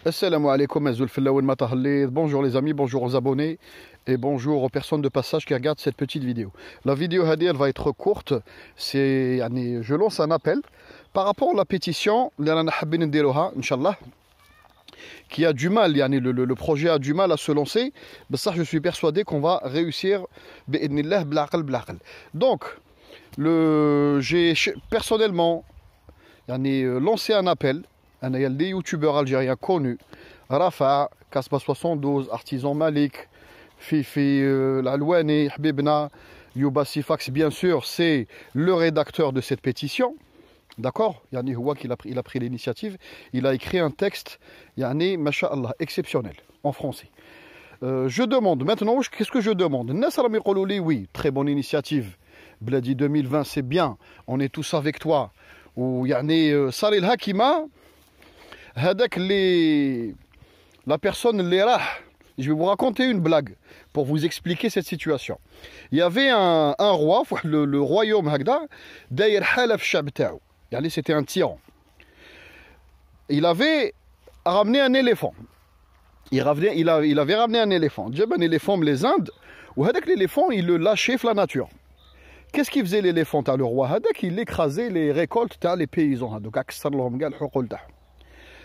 Assalamu alaikum, bonjour les amis, bonjour aux abonnés et bonjour aux personnes de passage qui regardent cette petite vidéo. La vidéo elle va être courte, je lance un appel par rapport à la pétition qui a du mal, le projet a du mal à se lancer, mais ça je suis persuadé qu'on va réussir. Donc, j'ai personnellement lancé un appel. Il y a des youtubeurs algériens connus, Rafa, Kasba 72, Artisan Malik, Fifi, Lalouani, Habibna, Youba Sifax, bien sûr, c'est le rédacteur de cette pétition. D'accord? Yani Houa il a pris l'initiative, il a écrit un texte, yani, masha'Allah, exceptionnel, en français. Je demande, maintenant, qu'est-ce que je demande? Nasrami Koulouli, oui, très bonne initiative. Bladi 2020, c'est bien, on est tous avec toi. Ou yani, Salil Hakima. La personne je vais vous raconter une blague pour vous expliquer cette situation. Il y avait un roi, le royaume Hagda, c'était un tyran. Il avait ramené un éléphant. Il avait ramené un éléphant. Un éléphant les Indes, où l'éléphant il le lâchait dans la nature. Qu'est-ce qu'il faisait l'éléphant? Le roi il écrasait les récoltes des paysans.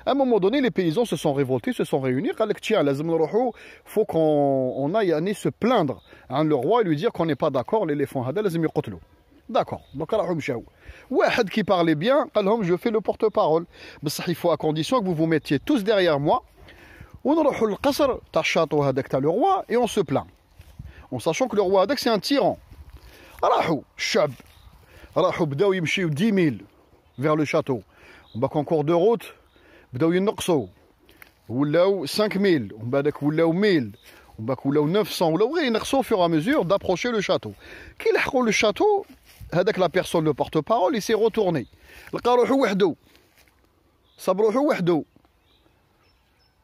À un moment donné, les paysans se sont révoltés, se sont réunis. Il faut qu'on aille se plaindre à le roi et lui dire qu'on n'est pas d'accord, l'éléphant. D'accord. Donc, qui parlait bien, je fais le porte-parole. Mais il faut à condition que vous vous mettiez tous derrière moi. On le roi et on se plaint. En sachant que le roi c'est un tyran. Il 10 000 vers le château. On va concours de route. بداو ينقصوا ولاو 5000 ومن بعدك ولاو 1000 ومن بعدك ولاو 900 ولاو غير ينقصوا في mesure d'approcher le château. كي لحقوا le château هذاك لا بيرسون لو بورت بارول il s'est retourné لقى روحو وحده صاب روحو وحده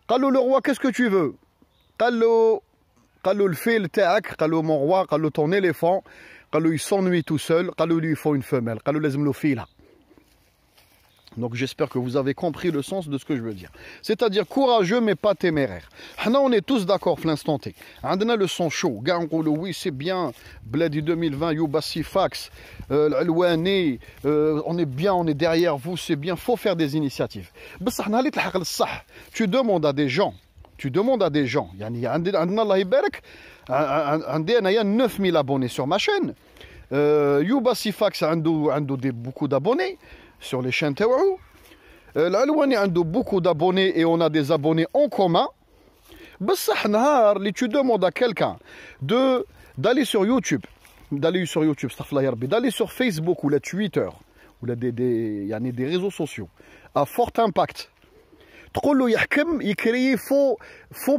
قال له le roi qu'est-ce que tu veux قال له الفيل تاعك قال له mon roi قال له ton éléphant قال له il s'ennuie tout seul قال له lui il faut une femelle قال له لازم له فيلة. Donc j'espère que vous avez compris le sens de ce que je veux dire. C'est-à-dire courageux mais pas téméraire. On est tous d'accord à l'instant T. On a le son chaud. Oui, c'est bien. Bladi 2020, Youba Sifax, L'Alouani, on est bien, on est derrière vous, c'est bien. Faut faire des initiatives. Tu demandes à des gens. Il y a 9000 abonnés sur ma chaîne. Youba Sifax a beaucoup d'abonnés sur les chaînes Tawaou. L'Alouani a beaucoup d'abonnés et on a des abonnés en commun. Tu demandes à quelqu'un d'aller sur YouTube, d'aller sur Facebook ou la Twitter ou des réseaux sociaux à fort impact. Il crée faux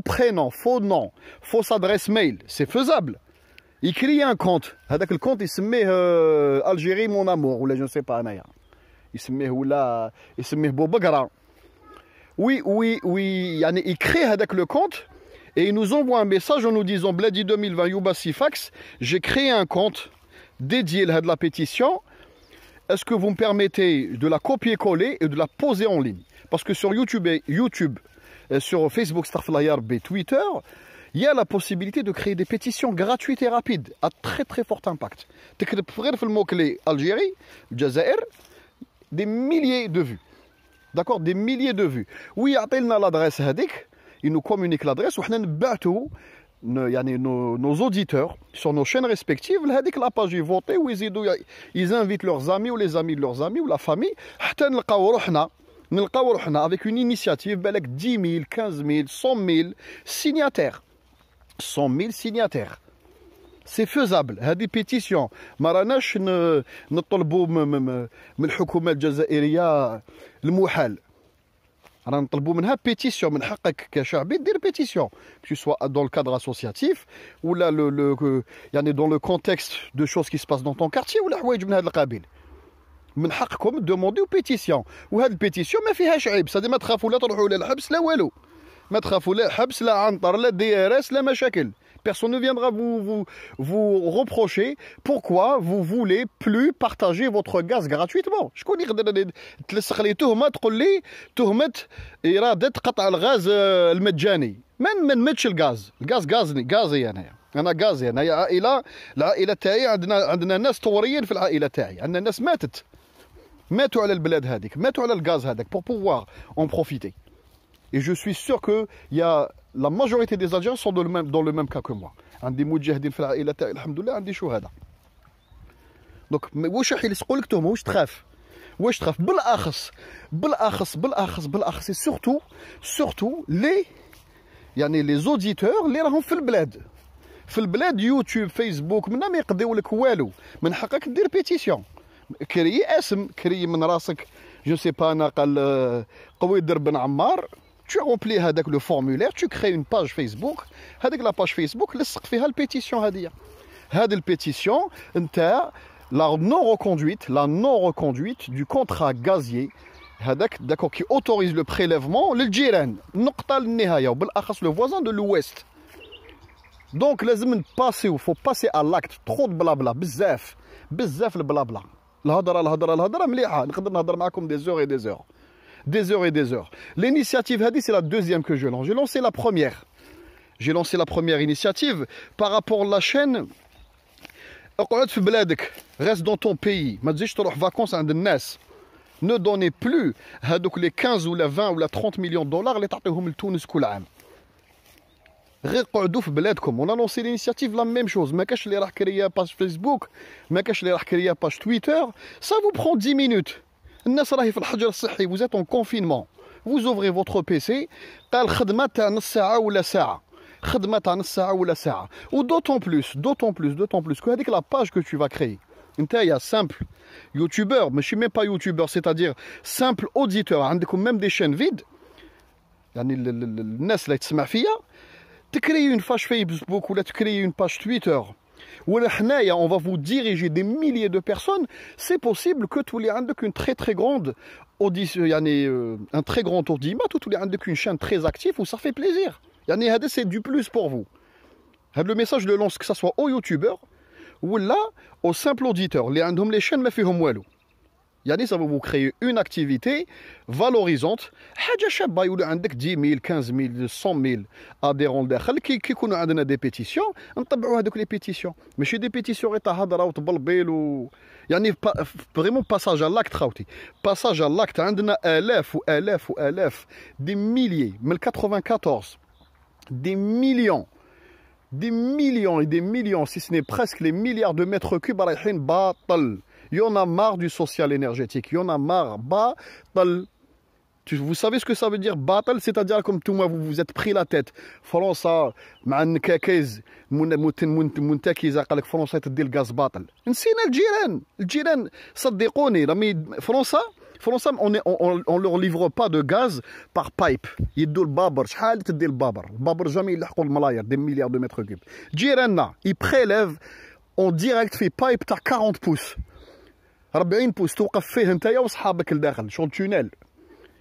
prénom, faux nom, fausse adresse mail. C'est faisable. Il crée un compte. Le compte il se met Algérie mon amour ou là je ne sais pas. Il se met Bobagara. Oui, il crée le compte et il nous envoie un message en nous disant Bladi 2020 Youba Sifax, j'ai créé un compte dédié à la pétition. Est-ce que vous me permettez de la copier-coller et de la poser en ligne? Parce que sur YouTube, sur Facebook, Twitter, il y a la possibilité de créer des pétitions gratuites et rapides à très très fort impact. Algérie, Jazair, des milliers de vues. D'accord? Des milliers de vues. Oui, appelle-nous l'adresse hadik, il nous communique l'adresse, nos auditeurs sur nos chaînes respectives, hadik la page, ils votent, ils invitent leurs amis ou les amis de leurs amis ou la famille, avec une initiative, 10 000, 15 000, 100 000 signataires. 100 000 signataires. C'est faisable. هذه pétition ما راناش نطلبوا من الحكومة الجزائرية المحال. رانا نطلبوا منها pétition من حقك كشعبي دير pétition que tu sois dans le cadre associatif ou là يعني dans le contexte de choses qui se passent dans ton quartier ولا حوايج من هذا القبيل. من حقكم دومونديو pétition وهذه البيتيسيون ما فيهاش عيب. صدق ما تخافوا لا تروحوا لا الحبس لا والو. ما تخافوا لا حبس لا عنطر لا DRS لا مشاكل. Personne ne viendra vous reprocher pourquoi vous voulez plus partager votre gaz gratuitement. Je connais تلصق لي تهمة تقول لي تهمة إرادة قطع الغاز المجاني. من ماتش الغاز غازي أنا غازي أنا العائلة تاعي عندنا ناس طوريين في العائلة تاعي. عندنا ناس ماتوا على البلاد هذيك ماتوا على الغاز هذاك pour pouvoir en profiter. Et je suis sûr que la majorité des Algériens sont dans le même cas que moi. عندي مجاهدين في العائلة تاعي الحمد لله عندي شهداء. دونك واش راح يلصقوا لك تهمة واش تخاف بالأخص surtout les auditeurs اللي راهم في البلاد يوتيوب فيسبوك منا ما يقضيو لك والو من حقك دير بيتيسيون كري اسم كري من راسك جو سي با انا قال قويدر بن عمار tu remplis هذاك لو فورمولير tu crées une page Facebook هذيك لا باج فيسبوك لصق فيها البيتيسيون هذه البيتيسيون نتاع la non reconduite du contrat gazier هذاك d'accord qui autorise le prélèvement للجيران النقطة للنهاية وبالأخص le voisin de l'ouest. Donc لازم نباسيو faut passer à l'acte. trop de blabla بزاف البلابلا الهضرة مليحة نقدر نهضر معكم des heures et des heures. L'initiative هذه c'est la deuxième que je lance. J'ai lancé la première initiative par rapport à la chaîne. اقعد في بلادك reste dans ton pays ما تجيش تروح vacances عند الناس. ne donnez plus هذوك les 15 ولا 20 ولا 30 مليون دولار اللي تعطيهم لتونس كل عام. غير قعدوا في بلادكم. on a lancé l'initiative la même chose. ما كاش اللي راح كريا باج فيسبوك ما كاش اللي راح كريا باج تويتر. ça vous prend 10 minutes. الناس راهي في الحجر الصحي vous êtes en confinement vous ouvrez votre PC قال خدمة تاع نص ساعة ولا ساعة ou d'autant plus que هذيك la page que tu vas créer نتايا simple youtubeur mais je suis même pas youtubeur c'est-à-dire simple auditeur عندكم même des chaînes vides يعني الناس اللي تسمع فيا تكري une page Facebook ولا تكري une page Twitter ولا حنايا on va vous diriger des milliers de personnes. C'est possible que تولي عندك une très grande audition يعني un très grand audimat ou تولي عندك une chaîne très active où ça fait plaisir. يعني هذا c'est du plus pour vous. هذا le message je le lance que ça soit aux youtubeurs ou là aux simples auditeurs اللي عندهم les chaînes ما فيهم والو. يعني ça va vous créer une activité valorisante. حاجة شابة يولي عندك 10 000 15 000 100 000 adhérents لداخل كي يكونوا عندنا دي بيتيسيون نطبعوا هذوك لي بيتيسيون ماشي دي بيتيسيون غير تاع هضره وتبلبيل يعني فريمون باساج على لاكت خاوتي باساج على لاكت. عندنا آلاف دي ميليي من 94 des millions et des millions si ce n'est presque les milliards de mètres cubes رايحين باطل. Il y en a marre du social énergétique. Il y en a marre. Batal. Vous savez ce que ça veut dire batal? C'est-à-dire comme tout moi, vous vous êtes pris la tête. France, man كاكيز منتكيزة قال لك فرنسا تدي الغاز باطل. نسينا الجيران صدقوني رامي فرنسا on leur livre pas de gaz par pipe. يدوا البابر شحال تدي البابر جامي يلحقوا الملاير des milliards de mètres cubes. جيراننا ils prélèvent en direct في بايب تاع 40 pouces 40 بوس توقف فيه نتايا وصحابك لداخل شغل تونيل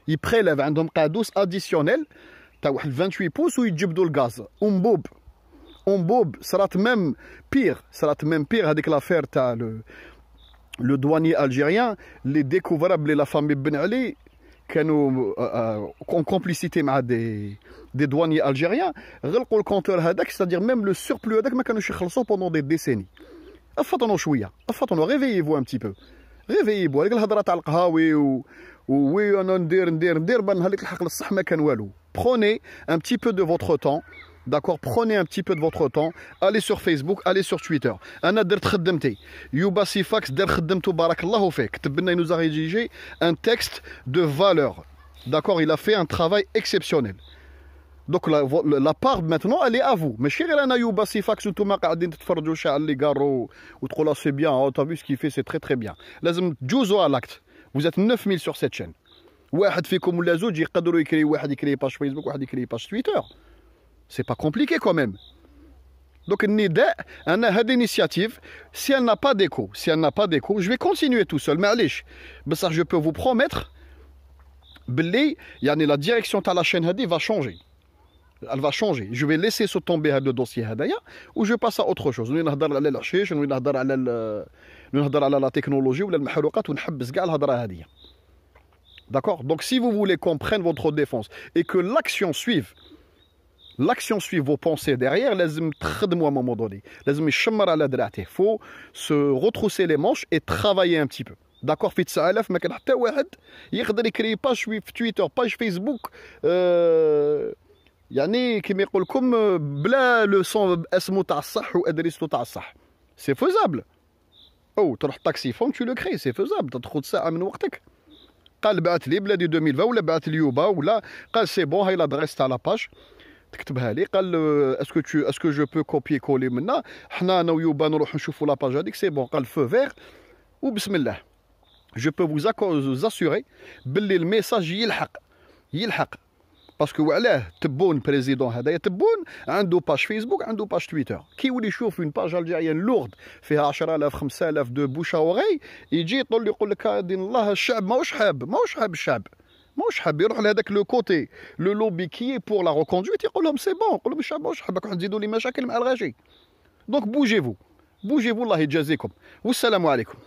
يبريليف عندهم قادوس اديسيونيل تاع واحد 28 بوس ويجبدوا الغاز اونبوب صرات ميم بير هذيك لافير تاع لو دواني الجيريان اللي ديكوفر بلي لا فامي بن علي كانوا اون كومبليسيتي مع دي دواني الجيريان غلقوا الكونتور هذاك ستادير ميم لو سوربلو هذاك ما كانوش يخلصوا بوندون دي ديسيني. افطنوا شويه ريفييفو ان بتي بو ريفييبو هذيك الهضره تاع القهاوي وي انا ندير بان هذيك الحق للصح ما كان والو. prenez un petit peu de votre temps d'accord prenez un petit peu de votre temps allez sur Facebook allez sur Twitter. انا درت خدمتي يوبا سيفاكس دار خدمته بارك الله فيك كتب لنا nous a rédigé un texte de valeur d'accord il a fait un travail exceptionnel. Donc la part maintenant elle est à vous. ماشي غير انا يوبا سيفاكس وانتوما قاعدين تتفرجوا شاع اللي قاروا وتقولوا سي بيان t'as vu ce qu'il fait c'est très bien. لازم تجوزوا على l'acte. Vous êtes 9000 sur cette chaîne. واحد فيكم ولا زوج يقدروا يكري واحد يكري باج فيسبوك واحد يكري باج تويتر. C'est pas compliqué quand même. Donc النداء انا هذه initiative si elle n'a pas d'écho je vais continuer tout seul معليش بصح je peux vous promettre باللي يعني la direction تاع la chaîne هذه va changer. Elle va changer. Je vais laisser se tomber le dossier hadaya ou je passe à autre chose. نهضر على الحشيش ونهضر على la technologie ou المحروقات ونحبس كاع الهضره هذه. D'accord? Donc si vous voulez qu'on prenne votre défense et que l'action suive vos pensées derrière, لازم تخدموا à un moment donné. لازم يشمر على دراعته. Faut se retrousser les manches et travailler un petit peu. D'accord? في 9000 ما كان حتى واحد يقدر يكري باج في تويتر باج فيسبوك يعني كيما يقول لكم بلا لو سون اسمو تاع الصح وادريسو تاع الصح. سي فوزابل. او تروح تاكسي فون تو لو كري سي فوزابل تاخذ ساعه من وقتك. قال بعث لي بلادي 2020 ولا بعث لي يوبا ولا قال سي بون هاي لادريس تاع لاباج تكتبها لي قال اسكو جو بو كوبي كولي منا حنا انا ويوبا نروح نشوفوا لاباج هذيك سي بون قال فو فيغ وبسم الله. Je peux vous assurer باللي الميساج يلحق باسكو وعلاه تبون بريزيدون هذايا تبون عنده باج فيسبوك عنده باج تويتر كي يولي يشوف اون باج الجيريان لورد فيها 10000 5000 دو بوشا وغي يجي يقول لك دين الله الشعب ماهوش حاب الشعب ماهوش حاب يروح لهذاك لو كوتي لو لوبي كي بور لا ريكوندويت يقول لهم سي بون يقول لهم الشعب ماهوش حابك نزيدوا لي مشاكل مع الغاشي دونك بوجيفو الله يجازيكم والسلام عليكم.